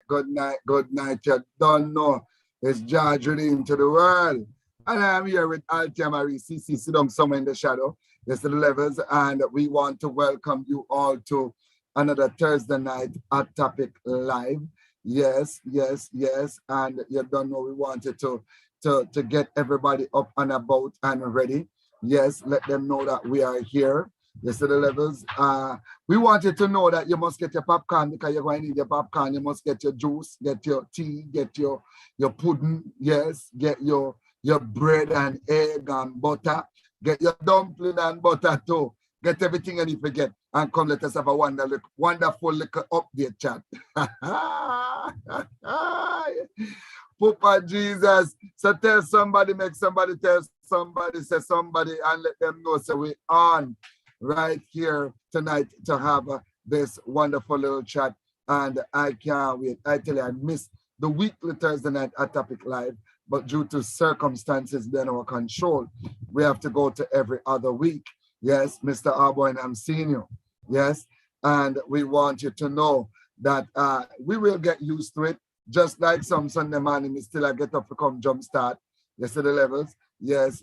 good night. You don't know. It's George redeemed to the world. And I'm here with Altia Marie CC, sit down somewhere in the shadow. Yes, to the levels. And we want to welcome you all to another Thursday night Hot Topic Live. Yes. And you don't know, we wanted to get everybody up and about and ready. Yes, let them know that we are here. Yes, to the levels. We want you to know that you must get your popcorn because you're going to need your popcorn. You must get your juice, get your tea, get your pudding. Yes, get your bread and egg and butter. Get your dumpling and butter too. Get everything and you forget. And come let us have a wonderful little update chat. Papa Jesus. So tell somebody, make somebody tell somebody, say somebody, and let them know. So we're on right here tonight to have this wonderful little chat. And I can't wait. I tell you, I missed the weekly Thursday night Hot Topic Live, but due to circumstances beyond our control, we have to go to every other week. Yes, Mr. Arboin, I'm seeing you. Yes, and we want you to know that we will get used to it. Just like some Sunday morning, we still get up to come jumpstart. Yes, to the levels. Yes.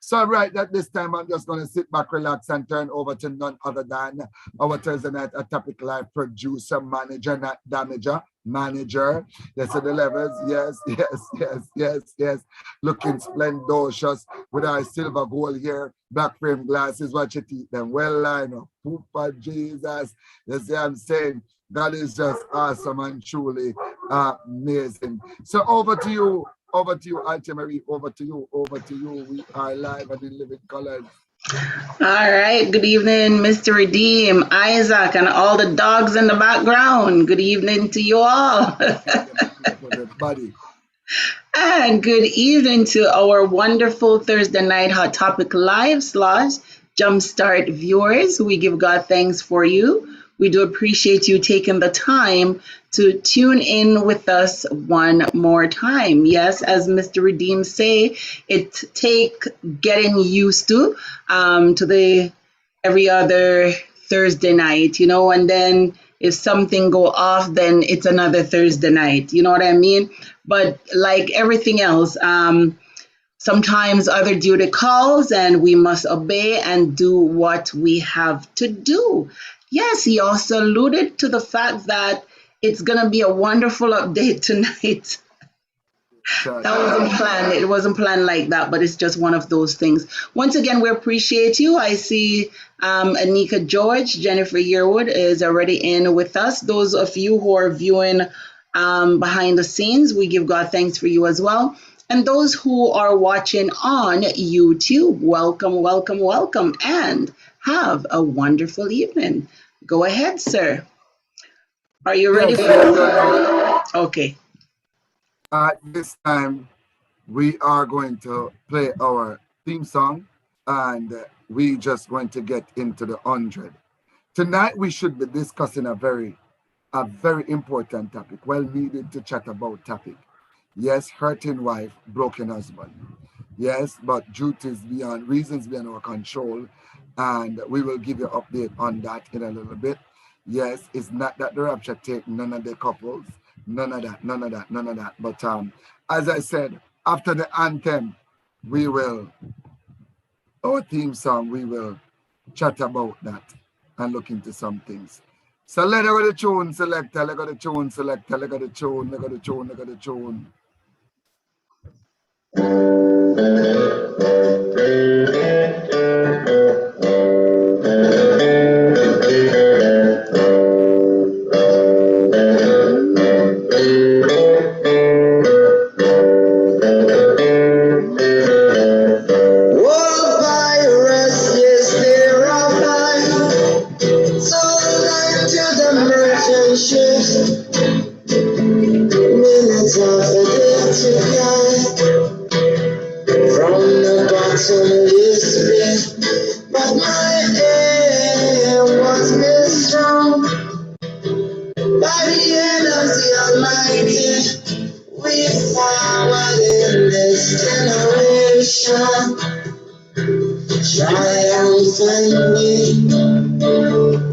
So right at this time, I'm just going to sit back, relax, and turn over to none other than our Thursday night Hot Topic Live producer, manager, not damager, manager. Yes, to the levels. Yes. Looking splendorous with our silver gold here, black frame glasses, watch your teeth, them well lined up. Poopa Jesus. You see what I'm saying? God is just awesome and truly amazing. So over to you, Altia Marie, over to you. We are live and in living colors. All right, good evening, Mr. Redeem, Isaac, and all the dogs in the background. Good evening to you all. And good evening to our wonderful Thursday night Hot Topic Live / Jumpstart viewers. We give God thanks for you. We do appreciate you taking the time to tune in with us one more time. Yes, as Mr. Redeem say, it take getting used to the every other Thursday night, and then if something go off, then it's another Thursday night. You know what I mean? But like everything else, sometimes other duty calls and we must obey and do what we have to do. Yes, he also alluded to the fact that it's going to be a wonderful update tonight. That wasn't planned. It wasn't planned like that, but it's just one of those things. Once again, we appreciate you. I see Anika George, Jennifer Yearwood is already in with us. Those of you who are viewing behind the scenes, we give God thanks for you as well. And those who are watching on YouTube, welcome, and have a wonderful evening. Go ahead, sir. Are you ready? Okay. At this time, we are going to play our theme song, and we just going to get into the 100. Tonight, we should be discussing a very important topic, well needed to chat about topic. Yes, hurting wife, broken husband. Yes, but duties beyond, reasons beyond our control, and we will give you an update on that in a little bit. Yes, it's not that the rapture take none of the couples, none of that. But as I said, after the anthem, our theme song, we will chat about that and look into some things. So let go the tune selector, let go the tune selector, let go the tune. Triumphantly,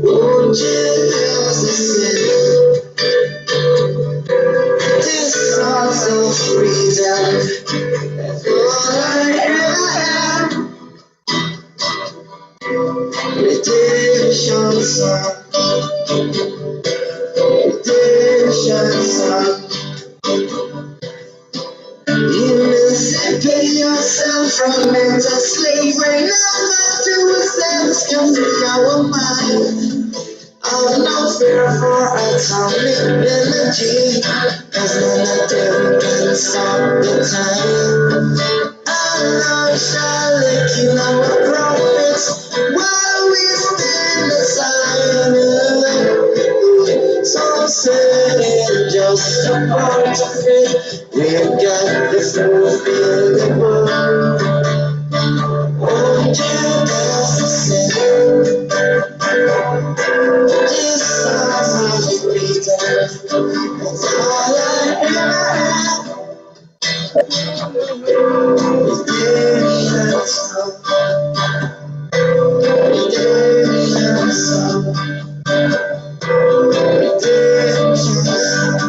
oh Jesus, Emancipate yourself from mental slavery. Never to ourselves can free our mind. Have no fear for atomic energy, 'cause none of them can stop the time. Allah shall kill our prophets while we stand aside. Some say just a part of it. We've got to fulfill the book. Oh, Jesus said, this song of freedom. That's all I ever had. Redemption song, redemption song, redemption song.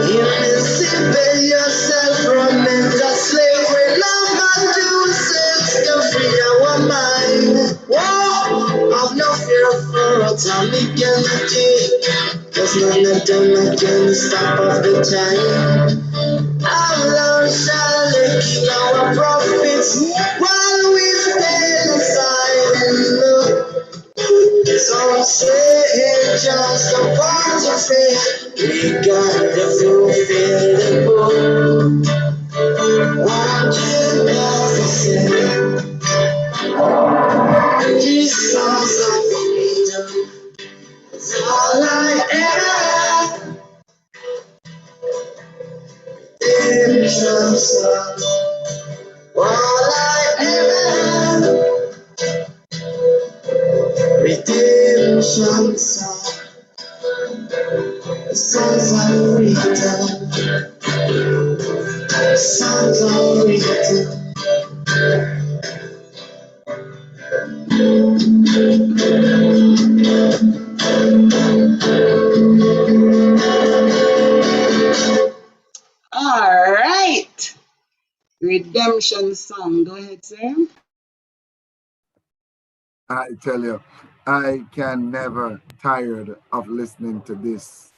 Emancipate yourself from mental slavery. Love unto yourselves can free our mind. Whoa, have no fear for atomic energy, 'cause none of them can stop off the time. Allah shall kill our prophets while we stand aside and look. Some say it's just a part of it. We got to fulfill the book. What you never said. Jesus of freedom. It's all I ever had. Redemption song. All I ever had. Redemption song. Songs of freedom. Songs of freedom. All right. Redemption song. Go ahead, sir. I tell you, I can never tired of listening to this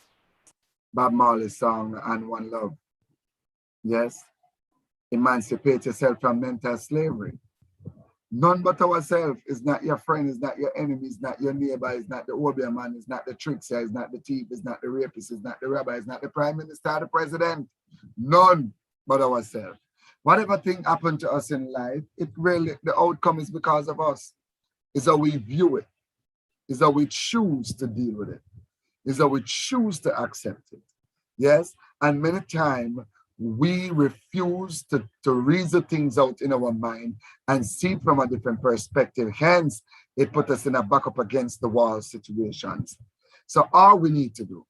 Bob Marley song and One Love. Yes, emancipate yourself from mental slavery. None but ourselves is not your friend, is not your enemy, is not your neighbor, is not the Obeah man, is not the trickster, is not the thief, is not the rapist, is not the rabbi, is not the prime minister, the president. None but ourselves. Whatever thing happened to us in life, it really, the outcome is because of us. It's how we view it. It's how we choose to deal with it. It's how we choose to accept it. Yes, and many times we refuse to reason things out in our mind and see it from a different perspective. Hence, it puts us in a back up against the wall situations. So all we need to do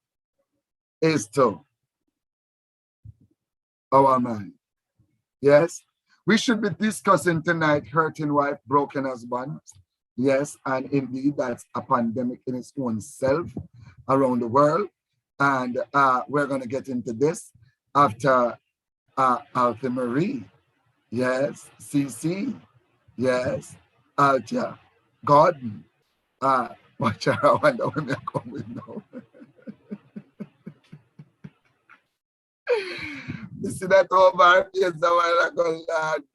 is to our mind. Yes, we should be discussing tonight hurting wife, broken husband. Yes, and indeed that's a pandemic in its own self around the world. And we're going to get into this after Alta Marie. Yes, CC. Yes, Alta Gordon. Watch out, I wonder when they're coming now. You see that over yes, a while ago,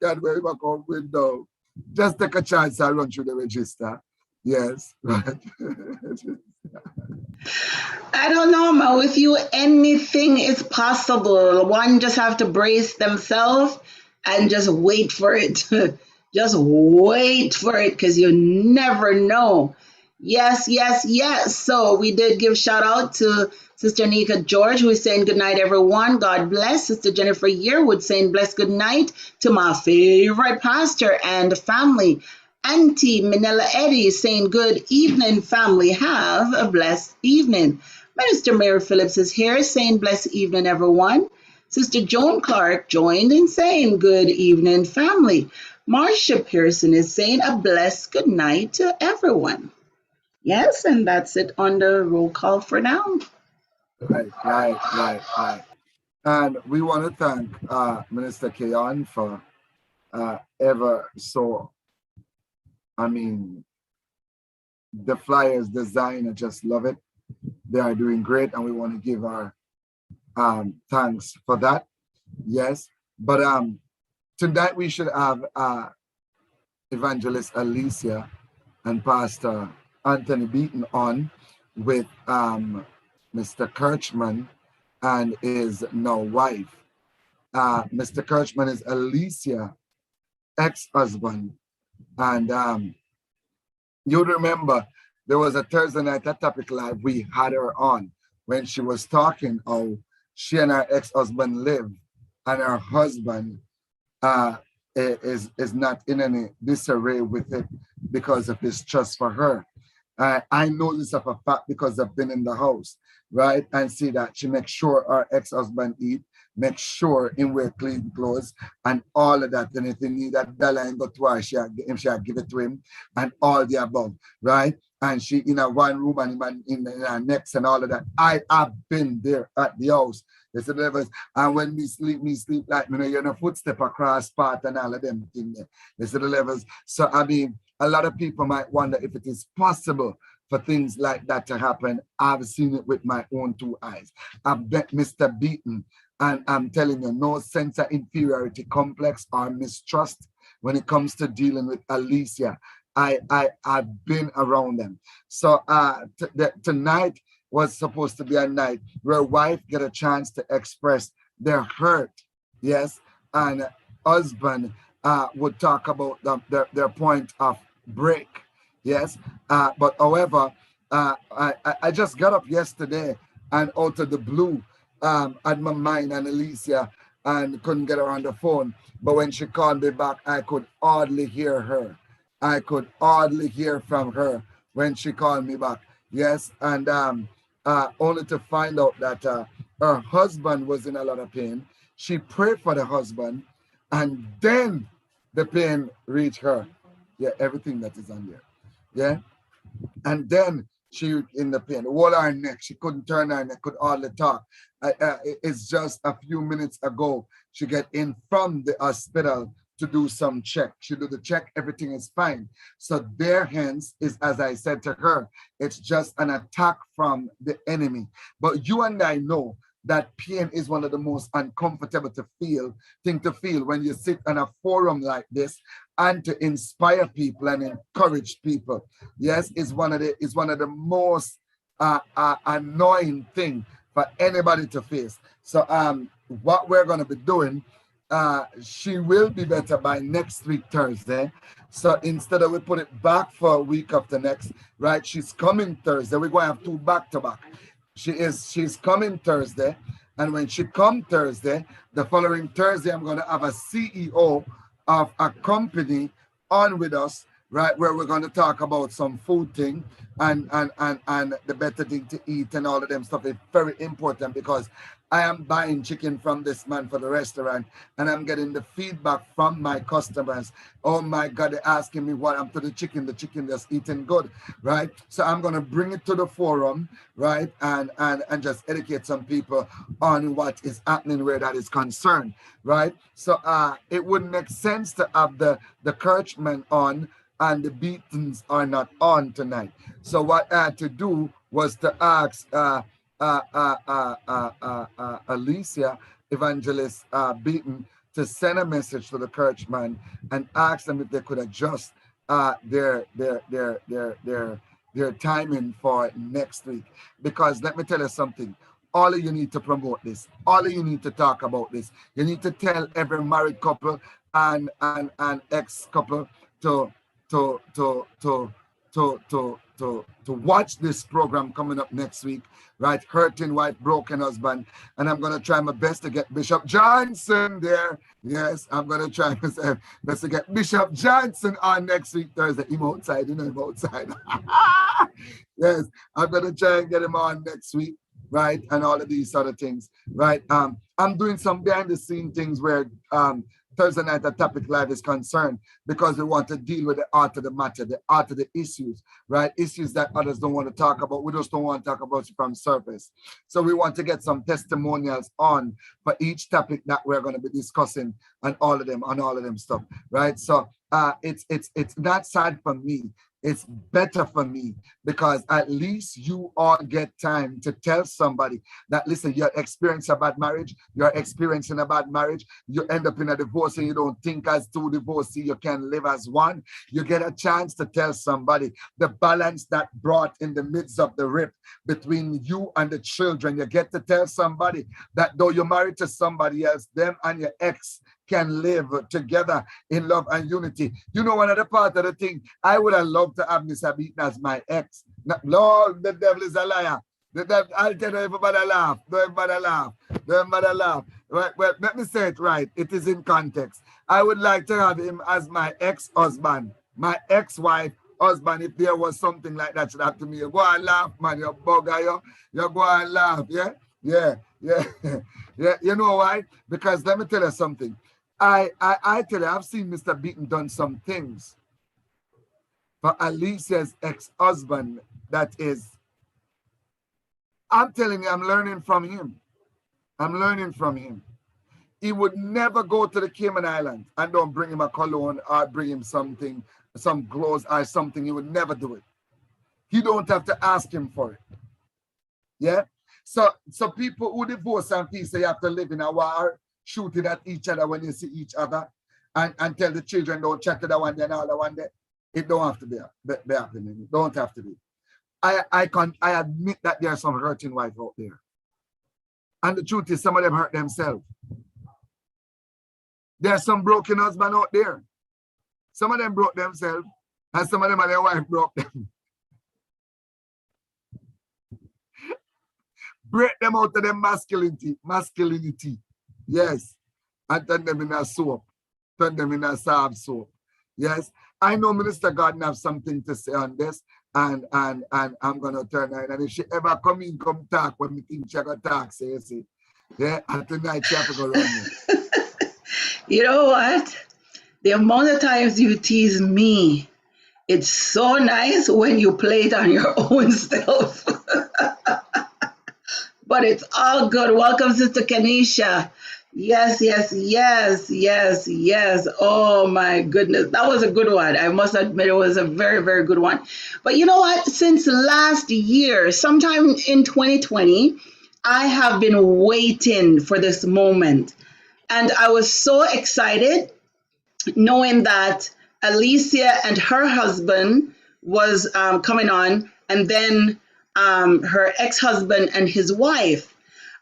God, where we come with now. Just take a chance and run through the register. Yes, right. I don't know, Ma. With you, anything is possible. One just have to brace themselves and just wait for it. Just wait for it because you never know. Yes, yes, yes. So we did give shout out to Sister Nika George, who is saying good night, everyone. God bless. Sister Jennifer Yearwood saying bless good night to my favorite pastor and family. Auntie Manila Eddie saying good evening, family. Have a blessed evening. Minister Mary Phillips is here saying blessed evening, everyone. Sister Joan Clark joined in saying good evening, family. Marcia Pearson is saying a blessed good night to everyone. Yes, and that's it on the roll call for now. Right. And we want to thank Minister Keon for ever so, I mean, the flyers design, I just love it. They are doing great, and we want to give our thanks for that. Yes, but tonight we should have Evangelist Alicia and Pastor Anthony Beaton on with Mr. Kirchman and his now wife. Mr. Kirchman is Alicia ex-husband, and you'd remember there was a Thursday night at Topic Live we had her on when she was talking how she and her ex-husband live, and her husband is not in any disarray with it because of his trust for her. I know this of a fact because I've been in the house, right? And see that she makes sure her ex-husband eat, make sure him wear clean clothes and all of that. And if he need a dollar and go to her, she give it to him and all the above, right? And she in a one room and him in her next and all of that. I have been there at the house. They said, and when me sleep like, you know, you're no footstep across path and all of them things. They said the levels. So, I mean, a lot of people might wonder if it is possible for things like that to happen. I've seen it with my own two eyes. I've met Mr. Beaton, and I'm telling you, no sense of inferiority complex or mistrust when it comes to dealing with Alicia. I've been around them. So tonight was supposed to be a night where wife get a chance to express their hurt, yes, and husband would talk about their point of break, yes. But however, I just got up yesterday and out of the blue, had my mind on Alicia and couldn't get her on the phone. But when she called me back, I could hardly hear her. I could hardly hear from her when she called me back. Yes, and only to find out that her husband was in a lot of pain. She prayed for the husband, and then the pain reached her. Yeah, everything that is on there. Yeah, and then she in the pain, all her neck, she couldn't turn her neck, could hardly talk. It's just a few minutes ago, she get in from the hospital to do some check. She do the check, everything is fine. So there hence is, as I said to her, it's just an attack from the enemy. But you and I know that pain is one of the most uncomfortable thing to feel when you sit on a forum like this and to inspire people and encourage people. Yes, is one of the most annoying thing for anybody to face. So what we're going to be doing, she will be better by next week Thursday. So instead of we put it back for a week after next, right? She's coming Thursday. We're going to have two back to back. She's coming Thursday, and when she come Thursday, the following Thursday, I'm going to have a CEO of a company on with us, right, where we're going to talk about some food thing and the better thing to eat and all of them stuff. Is very important because I am buying chicken from this man for the restaurant, and I'm getting the feedback from my customers. Oh my God, they're asking me what happened to the chicken. The chicken just eating good, right? So I'm gonna bring it to the forum, right, and just educate some people on what is happening where that is concerned, right? So it wouldn't make sense to have the Kirchman on and the Beatons are not on tonight. So what I had to do was to ask Alicia, Evangelist Beaton, to send a message to the Kirchman and ask them if they could adjust their timing for next week. Because let me tell you something. All of you need to promote this. All of you need to talk about this. You need to tell every married couple and ex couple to watch this program coming up next week, right? Hurting Wife, Broken Husband. And I'm going to try my best to get Bishop Johnson there. Yes, I'm going to try my best to get Bishop Johnson on next week, Thursday. Him outside, you know, him outside. Yes, I'm going to try and get him on next week, right? And all of these other things, right? I'm doing some behind the scene things where Thursday night, the topic live is concerned because we want to deal with the art of the matter, the art of the issues, right? Issues that others don't want to talk about. We just don't want to talk about it from surface. So we want to get some testimonials on for each topic that we're going to be discussing on all of them stuff, right? So it's not sad for me. It's better for me because at least you all get time to tell somebody that, listen, you're experiencing a bad marriage, you end up in a divorce and you don't think as two divorcee, you can live as one. You get a chance to tell somebody the balance that brought in the midst of the rift between you and the children. You get to tell somebody that though you're married to somebody else, them and your ex can live together in love and unity. You know, another part of the thing, I would have loved to have Mr. Beaton as my ex. Lord, the devil is a liar. The devil, I'll tell you, everybody laugh. Don't everybody laugh. Well, let me say it right. It is in context. I would like to have him as my ex-husband, my ex-wife, husband. If there was something like that should happen to me, you go and laugh, man. You bugger, you go and laugh. Yeah. You know why? Because let me tell you something. I tell you, I've seen Mr. Beaton done some things for Alicia's ex-husband that is, I'm telling you, I'm learning from him. He would never go to the Cayman Islands and don't bring him a cologne or bring him something, some clothes or something. He would never do it. You don't have to ask him for it. Yeah? So people who divorce and peace, they have to live in a war, shooting at each other when you see each other, and tell the children don't check the one day and all the one day. It don't have to be happening. It don't have to be. I admit that there are some hurting wives out there. And the truth is, some of them hurt themselves. There are some broken husbands out there. Some of them broke themselves, and some of them and their wife broke them. Break them out of their masculinity. Yes. And turn them in a soap. Turn them in a salve soap. Yes. I know Minister Gordon have something to say on this. And I'm gonna turn her in. And if she ever come talk when we think she gonna talk, say, yeah, and tonight she have to go run me. You know what? The amount of times you tease me, it's so nice when you play it on your own self. But it's all good. Welcome, Sister Kanisha. Yes. Oh my goodness. That was a good one. I must admit it was a very, very good one. But you know what? Since last year, sometime in 2020, I have been waiting for this moment. And I was so excited knowing that Alicia and her husband was coming on, and then her ex-husband and his wife.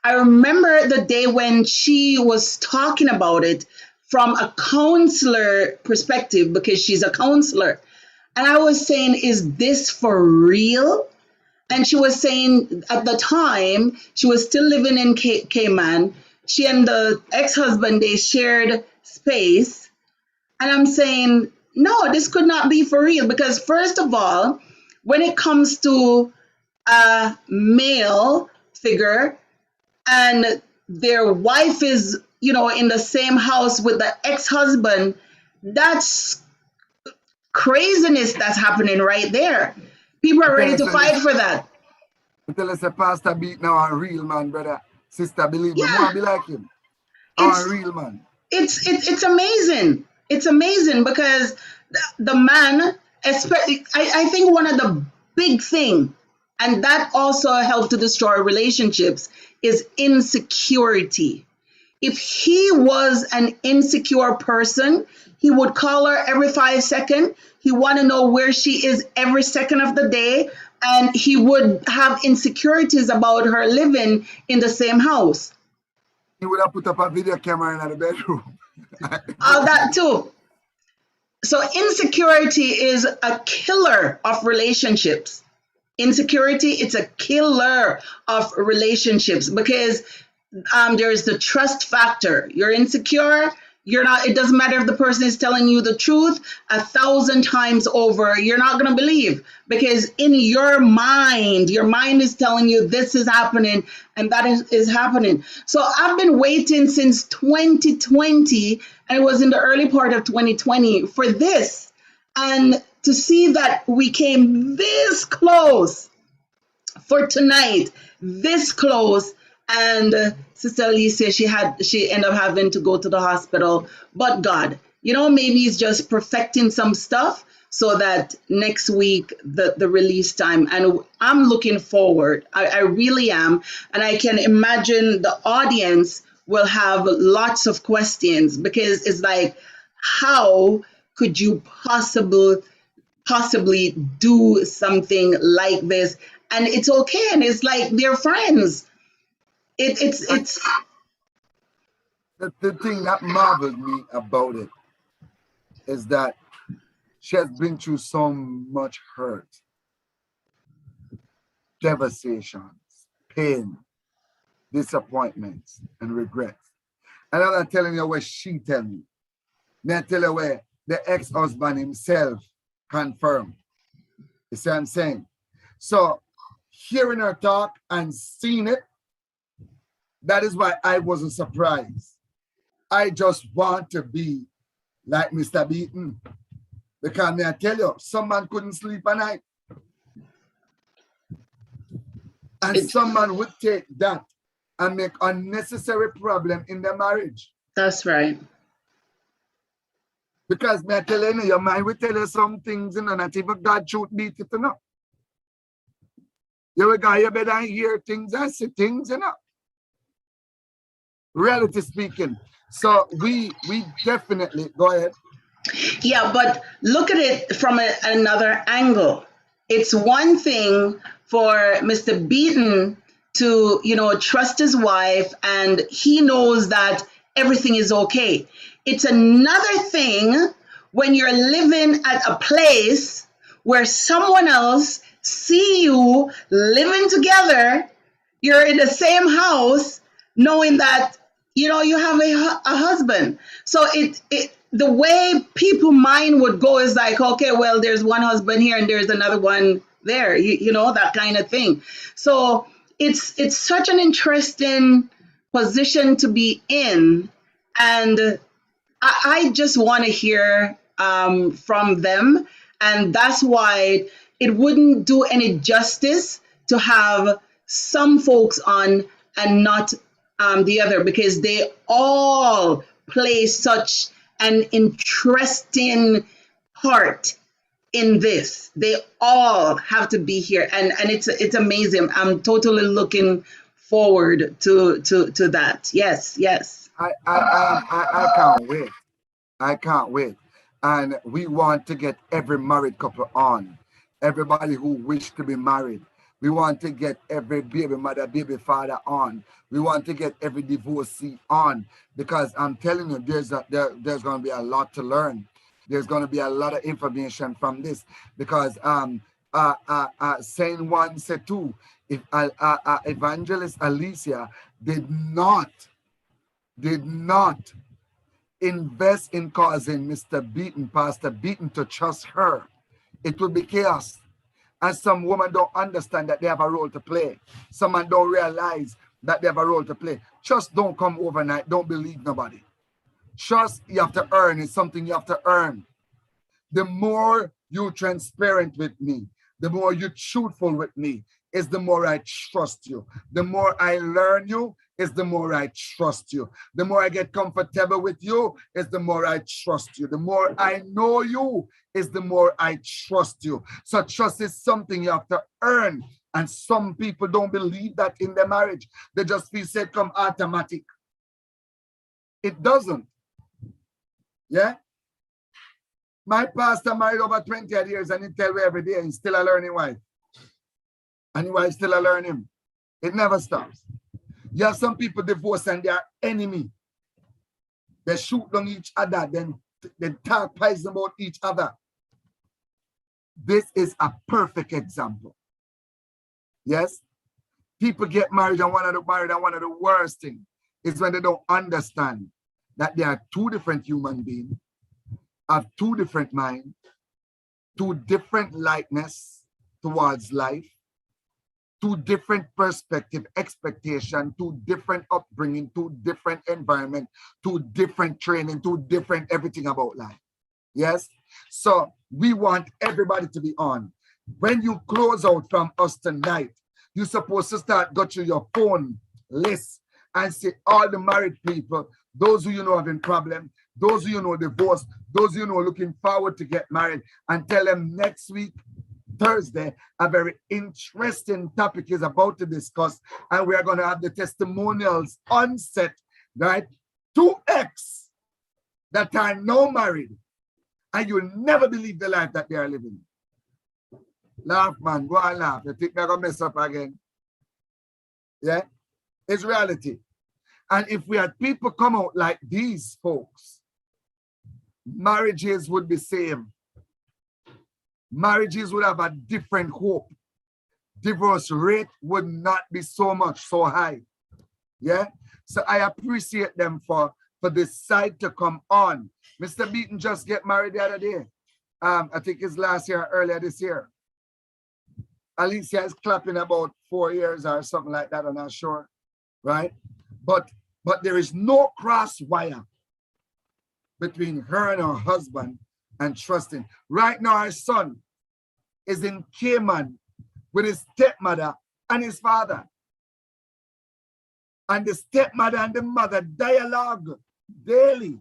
I remember the day when she was talking about it from a counselor perspective, because she's a counselor. And I was saying, is this for real? And she was saying at the time, she was still living in Cayman. She and the ex-husband, they shared space. And I'm saying, no, this could not be for real. Because first of all, when it comes to a male figure, and their wife is, in the same house with the ex-husband, that's craziness that's happening right there. People are ready to fight for that. Tell us a pastor beat now a real man, brother. Sister, believe me, Yeah. be like him. A real man. It's amazing. It's amazing because the man, especially, I think one of the big thing, and that also helped to destroy relationships, is insecurity. If he was an insecure person, he would call her every 5 seconds. He want to know where she is every second of the day. And he would have insecurities about her living in the same house. He would have put up a video camera in the bedroom. All that too. So insecurity is a killer of relationships. Insecurity, it's a killer of relationships because there's the trust factor. You're insecure, You're not, it doesn't matter if the person is telling you the truth 1,000 times over, you're not going to believe, because in your mind is telling you this is happening and that is happening. So I've been waiting since 2020, and it was in the early part of 2020 for this. And to see that we came this close for tonight, this close. And Sister Alicia, she ended up having to go to the hospital. But God, maybe He's just perfecting some stuff so that next week the release time. And I'm looking forward. I really am. And I can imagine the audience will have lots of questions, because it's like, how could you possibly do something like this? And it's okay, and it's like they're friends. It's The thing that marvels me about it is that she has been through so much hurt, devastations, pain, disappointments, and regrets. And I'm not telling you what she tell me. I tell you where the ex-husband himself confirmed. You see what I'm saying? So hearing her talk and seeing it, that is why I wasn't surprised. I just want to be like Mr. Beaton. Because I tell you, some man couldn't sleep at night. And some man would take that and make unnecessary problem in their marriage. That's right. Because me tell you, your mind will tell you some things, not even God truth beat it, You will go your bed and hear things and see things, Reality speaking. So we definitely, go ahead. Yeah, but look at it from another angle. It's one thing for Mr. Beaton to, trust his wife, and he knows that everything is okay. It's another thing when you're living at a place where someone else see you living together, you're in the same house, knowing that, you have a husband. So the way people mind would go is like, okay, well, there's one husband here and there's another one there, that kind of thing. So it's such an interesting position to be in. And I just want to hear from them. And that's why it wouldn't do any justice to have some folks on and not the other, because they all play such an interesting part in this. They all have to be here, and it's amazing. I'm totally looking forward to that. Yes. I can't wait. I can't wait. And we want to get every married couple on, everybody who wish to be married. We want to get every baby mother, baby father on. We want to get every divorcee on, because I'm telling you, there's going to be a lot to learn. There's going to be a lot of information from this, because saying one, say two. If Evangelist Alicia did not invest in causing Pastor Beaton to trust her, it would be chaos. And some women don't understand that they have a role to play. Some men don't realize that they have a role to play. Trust don't come overnight. Don't believe nobody. Trust you have to earn. It's something you have to earn. The more you're transparent with me, the more you're truthful with me, is the more I trust you. The more I learn you, is the more I trust you. The more I get comfortable with you, is the more I trust you. The more I know you, is the more I trust you. So trust is something you have to earn. And some people don't believe that in their marriage. They just feel it come automatic. It doesn't. Yeah? My pastor married over 20 years, and he tell me every day he's still a learning wife. And his wife still a learn him. It never stops. You have some people divorce and they are enemy. They shoot on each other, then they talk poison about each other. This is a perfect example. Yes? People get married, and one of the worst things is when they don't understand that they are two different human beings, have two different minds, two different likeness towards life, two different perspective, expectation, two different upbringing, two different environment, two different training, two different everything about life. Yes? So we want everybody to be on. When you close out from us tonight, you're supposed to start go to your phone list and see all the married people, those who you know having problem, those who you know divorced, those who you know looking forward to get married, and tell them next week, Thursday, a very interesting topic is about to discuss, and we are going to have the testimonials on set, right? 2X that are now married, and you'll never believe the life that they are living. Laugh, man, go and laugh. You think they're going to mess up again? Yeah, it's reality. And if we had people come out like these folks, marriages would be same. Marriages would have a different hope. Divorce rate would not be so much, so high. Yeah. So I appreciate them for this side to come on. Mr. Beaton just get married the other day. I think it's last year, earlier this year. Alicia is clapping about 4 years or something like that, I'm not sure. Right? But there is no cross wire between her and her husband and trusting. Right now, our son is in Cayman with his stepmother and his father. And the stepmother and the mother dialogue daily.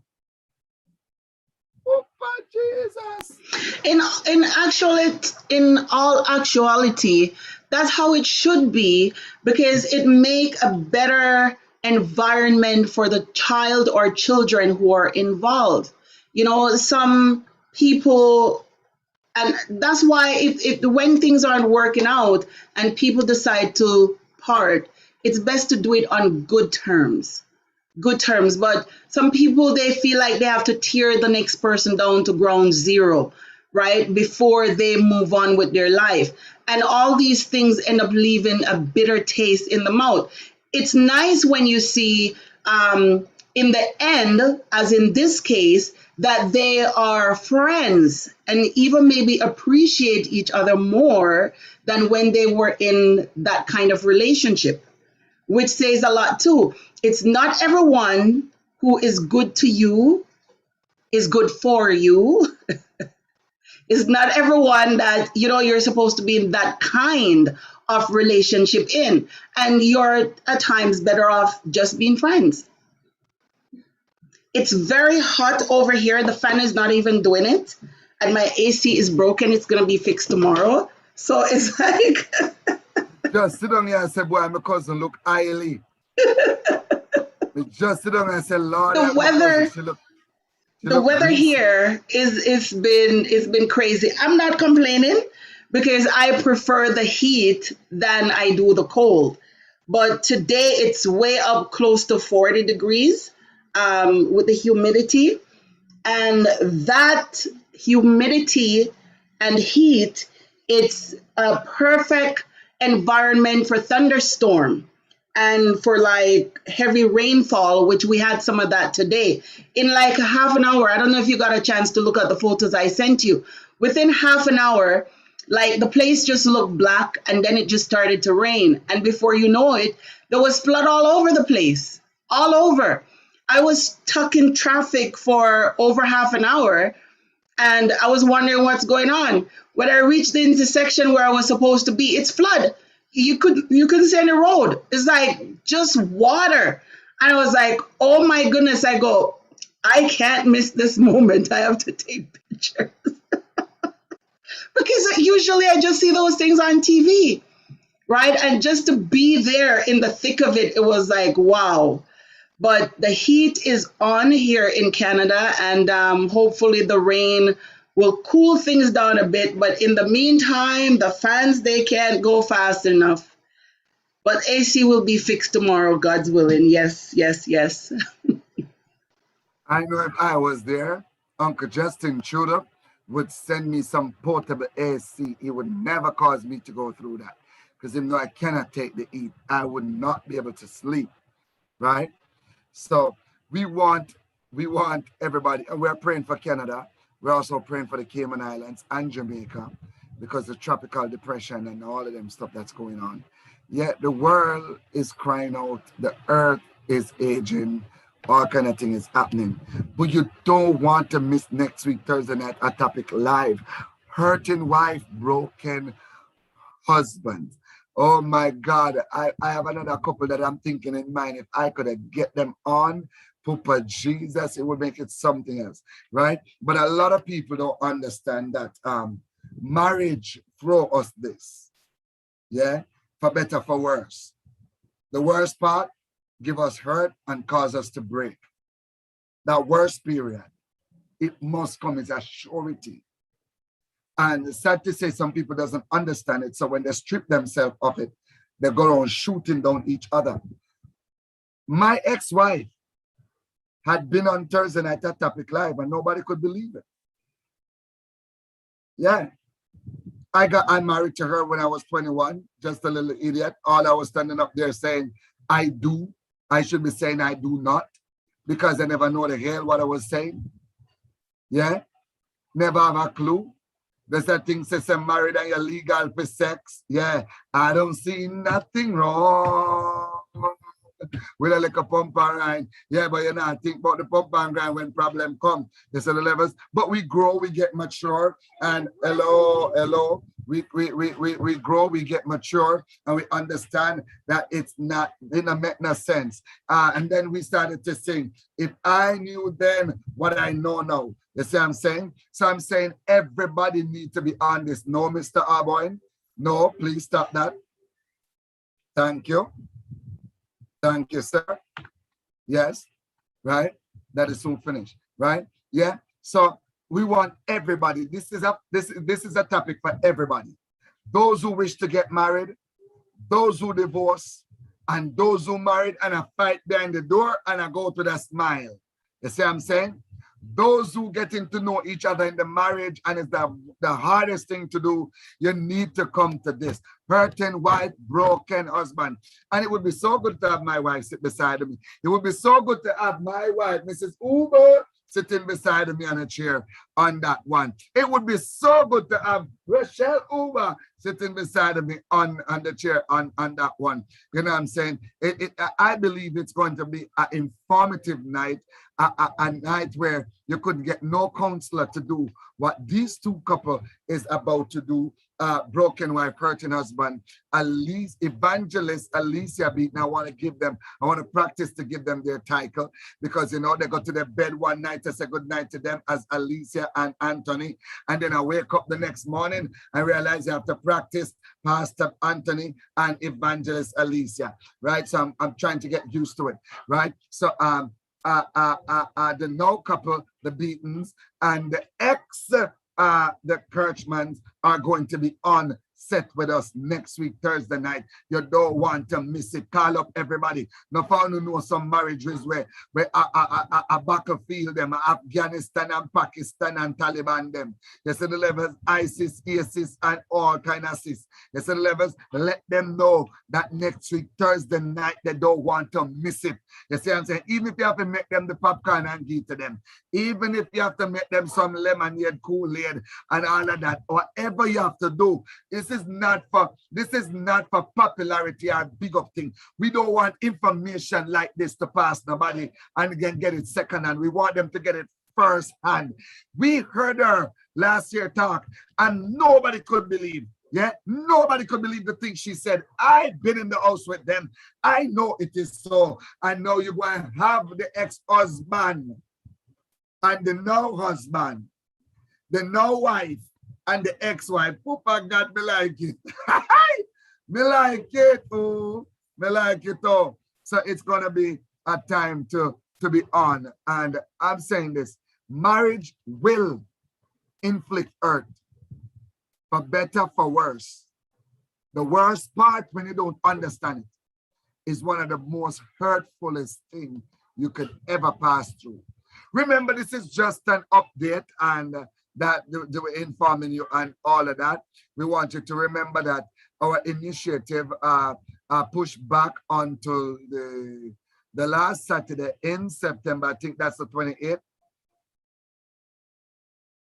Oh, Jesus. In all actuality, that's how it should be, because it make a better environment for the child or children who are involved. You know, some people, and that's why if when things aren't working out and people decide to part, it's best to do it on good terms. But some people, they feel like they have to tear the next person down to ground zero, right, before they move on with their life. And all these things end up leaving a bitter taste in the mouth. It's nice when you see in the end, as in this case, that they are friends and even maybe appreciate each other more than when they were in that kind of relationship, which says a lot too. It's not everyone who is good to you is good for you. It's not everyone that, you know, you're supposed to be in that kind of relationship in. And you're at times better off just being friends. It's very hot over here. The fan is not even doing it. And my AC is broken. It's going to be fixed tomorrow. So it's like... Just sit down here and say, boy, my cousin look highly. Just sit down and say, Lord, the weather... The weather here is been crazy. I'm not complaining because I prefer the heat than I do the cold. But today it's way up close to 40 degrees with the humidity. And that humidity and heat, it's a perfect environment for thunderstorm and for like heavy rainfall, which we had some of that today. In like a half an hour, I don't know if you got a chance to look at the photos I sent you. Within half an hour, like the place just looked black and then it just started to rain. And before you know it, there was flood all over the place, all over. I was stuck in traffic for over half an hour and I was wondering what's going on. When I reached the intersection where I was supposed to be, it's flood. You couldn't see any road. It's like just water. And I was like, oh my goodness. I go, I can't miss this moment. I have to take pictures. Because usually I just see those things on TV, right? And just to be there in the thick of it, it was like, wow. But the heat is on here in Canada, and hopefully the rain will cool things down a bit. But in the meantime, the fans, they can't go fast enough. But AC will be fixed tomorrow, God's willing. Yes, yes, yes. I know if I was there, Uncle Justin Trudeau would send me some portable AC. He would never cause me to go through that. Because even though I cannot take the heat, I would not be able to sleep, right? So we want we want everybody, and we're praying for Canada. We're also praying for the Cayman Islands and Jamaica because of tropical depression and all of them stuff that's going on. Yet the world is crying out, the earth is aging, all kind of thing is happening. But you don't want to miss next week, Thursday night, a topic live. Hurting wife, broken husband. Oh my God, I have another couple that I'm thinking in mind. If I could get them on, Papa Jesus, it would make it something else, right? But a lot of people don't understand that marriage throw us this, yeah, for better, for worse. The worst part, give us hurt and cause us to break. That worst period, it must come as a surety. And it's sad to say some people doesn't understand it. So when they strip themselves of it, they go on shooting down each other. My ex-wife had been on Thursday night at Topic Live and nobody could believe it. Yeah. I'm married to her when I was 21, just a little idiot. All I was standing up there saying, I do. I should be saying I do not, because I never know the hell what I was saying. Yeah. Never have a clue. There's that thing says I'm married and you're legal for sex. Yeah, I don't see nothing wrong with a little pump and grind. Yeah, but you know, think about the pump and grind when problem come. This are the levels. But we grow, we get mature, and hello. We grow, we get mature, and we understand that it didn't make no sense. And then we started to sing, if I knew then what I know now. You see what I'm saying? So I'm saying everybody needs to be on this. No, Mr. Arboin. No, please stop that. Thank you. Thank you, sir. Yes, right? That is soon finished, right? Yeah. So we want everybody. This is a topic for everybody. Those who wish to get married, those who divorce, and those who married and a fight behind the door and a go to the smile. You see what I'm saying? Those who getting to know each other in the marriage, and it's the hardest thing to do, you need to come to this. Hurting wife, broken husband. And it would be so good to have my wife sit beside me. It would be so good to have my wife, Mrs. Uber, sitting beside me on a chair on that one. It would be so good to have Rochelle Uber sitting beside me on the chair on that one. You know what I'm saying? I believe it's going to be an informative night, a night where you couldn't get no counselor to do what these two couple is about to do. Broken wife, hurting husband, Evangelist Alicia Beaton. I want to practice to give them their title, because you know they go to their bed one night to say good night to them as Alicia and Anthony, and then I wake up the next morning and realize I have to practice Pastor Anthony and Evangelist Alicia, right? So I'm trying to get used to it, right? So the now couple, the Beatons, and the the Kirchmans are going to be on set with us next week, Thursday night. You don't want to miss it. Call up everybody. No found to know some marriages where a battlefield them, Afghanistan and Pakistan and Taliban them. You see the levels, ISIS, and all kind of sis. You see the levels, let them know that next week, Thursday night, they don't want to miss it. You see what I'm saying? Even if you have to make them the popcorn and give to them, even if you have to make them some lemonade, Kool-Aid, and all of that, whatever you have to do, this is not for popularity or big up thing. We don't want information like this to pass nobody and again get it second hand. We want them to get it first hand. We heard her last year talk and nobody could believe. Yeah, nobody could believe the thing she said. I've been in the house with them. I know it is so. I know you're going to have the ex-husband and the now husband, the now wife, and the ex-wife. Papa God, me like it. Me like it. Oh, me like it. Oh. So it's going to be a time to be on. And I'm saying this. Marriage will inflict hurt. For better, for worse. The worst part, when you don't understand it, is one of the most hurtfulest things you could ever pass through. Remember, this is just an update, and that they were informing you and all of that. We want you to remember that our initiative push back onto the last Saturday in September. I think that's the 28th.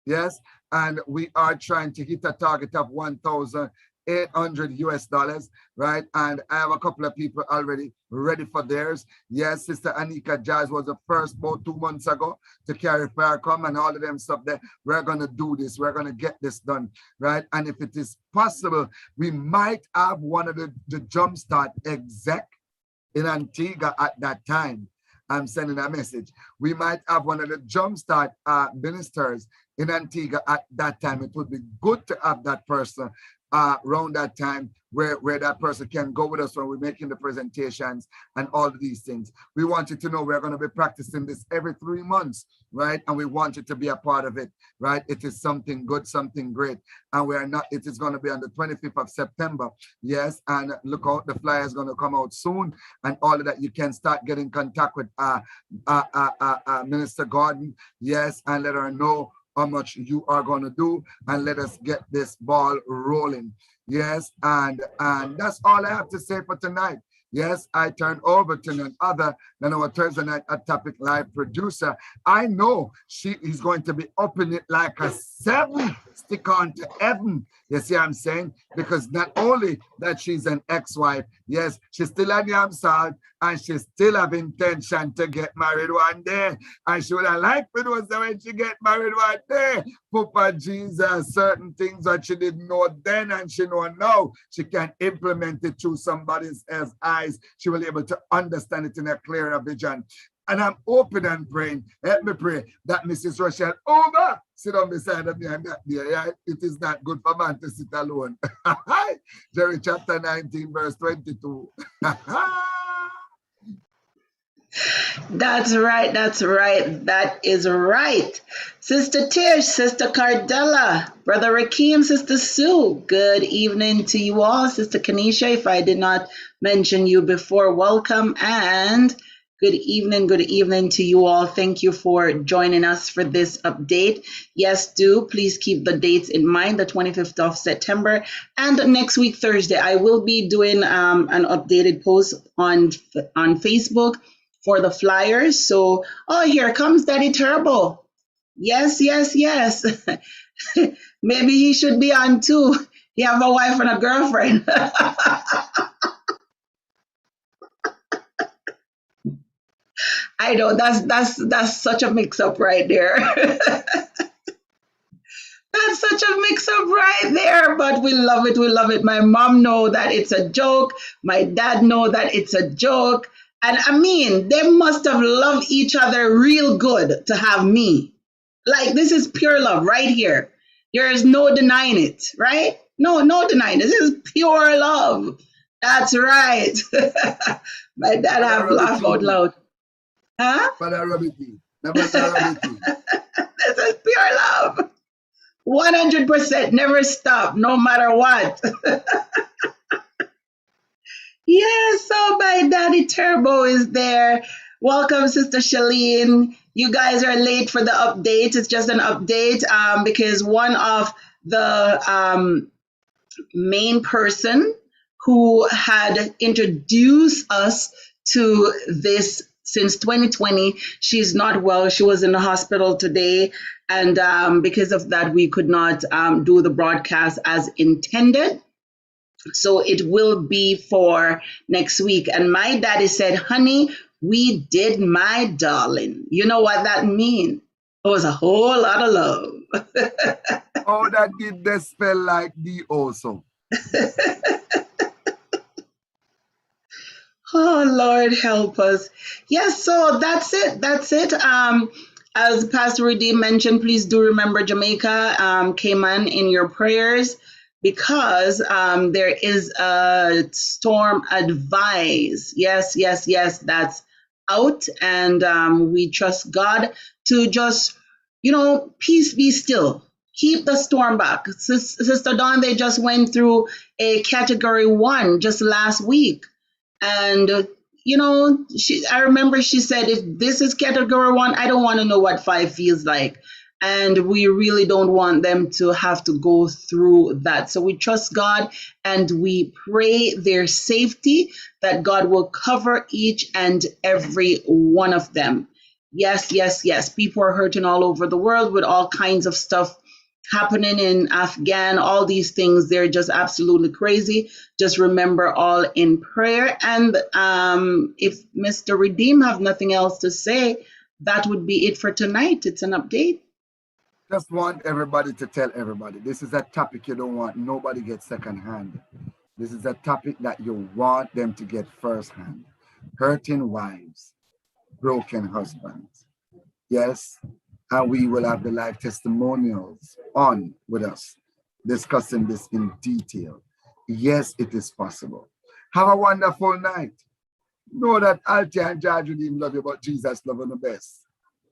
Yes, and we are trying to hit a target of 1,800 US dollars, right? And I have a couple of people already ready for theirs. Yes, Sister Anika Jazz was the first about 2 months ago to carry Farcom and all of them stuff there. We're going to do this. We're going to get this done, right? And if it is possible, we might have one of the Jumpstart exec in Antigua at that time. I'm sending a message. We might have one of the Jumpstart ministers in Antigua at that time. It would be good to have that person around that time where that person can go with us when we're making the presentations and all of these things. We want you to know we're going to be practicing this every 3 months, right? And we want you to be a part of it, right? It is something good, something great. And we are not, it is going to be on the 25th of September. Yes. And look out, the flyer is going to come out soon and all of that. You can start getting contact with Minister Gordon. Yes. And let her know how much you are going to do, and let us get this ball rolling. Yes, and that's all I have to say for tonight. Yes, I turn over to none other than our Thursday Night Hot Topic Live producer. I know she is going to be upping it like a 7 stick on to heaven. You see what I'm saying? Because not only that she's an ex-wife, yes, she's still a damn salt, and she still have intention to get married one day. And she would have liked it was when she get married one day. Papa Jesus, certain things that she didn't know then and she know now, she can implement it through somebody else's eyes. She will be able to understand it in a clearer vision. And I'm open and praying. Help me pray that Mrs. Rochelle over sit on beside of me and that there. Yeah, it is not good for man to sit alone. Jerry chapter 19, verse 22. That's right. That's right. That is right. Sister Tish, Sister Cardella, Brother Rakeem, Sister Sue. Good evening to you all. Sister Kanisha, if I did not mention you before, welcome. And good evening to you all. Thank you for joining us for this update. Yes, do please keep the dates in mind, the 25th of September and next week, Thursday. I will be doing an updated post on Facebook for the flyers. So, oh, here comes Daddy Turbo. Yes. Maybe he should be on too. He have a wife and a girlfriend. I know that's such a mix-up right there. That's such a mix-up right there, but we love it. We love it. My mom know that it's a joke. My dad know that it's a joke. And I mean, they must have loved each other real good to have me. Like, this is pure love right here. There is no denying it, right? No denying it. This is pure love. That's right. My dad have laughed out loud. Huh? This is pure love. 100%, never stop, no matter what. Yes, so my Daddy Turbo is there. Welcome, Sister Shalene. You guys are late for the update. It's just an update because one of the main person who had introduced us to this since 2020, she's not well. She was in the hospital today. And because of that, we could not do the broadcast as intended. So it will be for next week. And my daddy said, honey, we did, my darling. You know what that means? It was a whole lot of love. Oh, that did they spell like the also. Oh, Lord, help us. Yes, so that's it. That's it. As Pastor Rudy mentioned, please do remember Jamaica, Cayman in your prayers, because there is a storm advice. Yes, that's out. And we trust God to just, peace be still. Keep the storm back. Sister Dawn, they just went through a category 1 just last week. And, I remember she said, if this is category 1, I don't want to know what 5 feels like. And we really don't want them to have to go through that. So we trust God and we pray their safety, that God will cover each and every one of them. Yes, yes, yes. People are hurting all over the world with all kinds of stuff happening in Afghan, all these things. They're just absolutely crazy. Just remember, all in prayer. And if Mr. Redeem have nothing else to say, that would be it for tonight. It's an update. Just want everybody to tell everybody, this is a topic you don't want nobody get second hand. This is a topic that you want them to get first hand. Hurting wives, broken husbands. Yes, and we will have the live testimonials on with us, discussing this in detail. Yes, it is possible. Have a wonderful night. Know that Alti and George Redeem love you, but Jesus love you the best.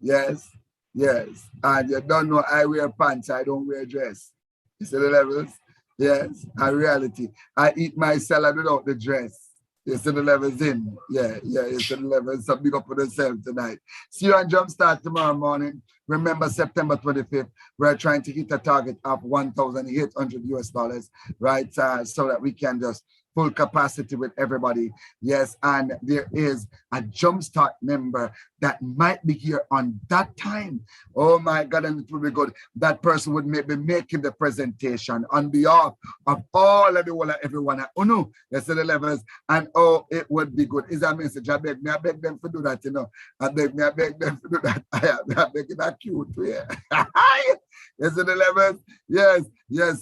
Yes, yes. And you don't know I wear pants, I don't wear dress. You see the levels? Yes, and reality. I eat my salad without the dress. You see the levels in. Yeah, you see the levels. So big up for yourself tonight. See you on Jumpstart tomorrow morning. Remember, September 25th, we're trying to hit a target of $1,800, right? So that we can just full capacity with everybody. Yes, and there is a Jumpstart member that might be here on that time. Oh my God, and it will be good. That person would be making the presentation on behalf of all of the world, everyone at UNO, yes, the levels, and oh, it would be good. Is a message. I beg them to do that, you know. I beg them to do that. I beg it that cute, yeah. Yes, the levels. Yes.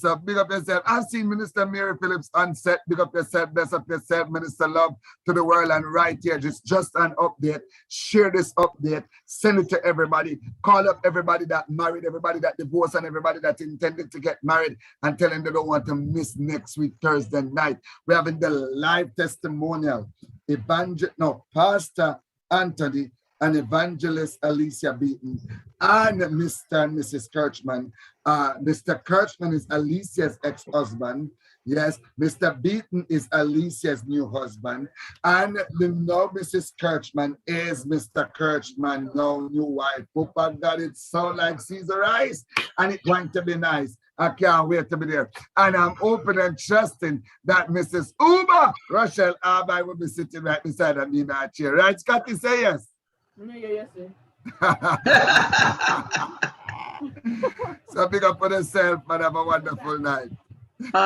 So big up yourself. I've seen Minister Mary Phillips on set. Big up yourself, bless up yourself, Minister Love to the world. And right here, just an update. Share this update. Send it to everybody. Call up everybody that married, everybody that divorced, and everybody that intended to get married, and tell them they don't want to miss next week, Thursday night. We're having the live testimonial. Pastor Anthony and Evangelist Alicia Beaton and Mr. and Mrs. Kirchman. Mr. Kirchman is Alicia's ex-husband. Yes, Mr. Beaton is Alicia's new husband. And now Mrs. Kirchman is Mr. Kirchman, now new wife. Papa got it so like Caesar rice, and it's going to be nice. I can't wait to be there. And I'm open and trusting that Mrs. Uma Rochelle Arby will be sitting right beside me in that chair. Right, Scotty? Say yes. Yes, sir. So big up for yourself and have a wonderful night.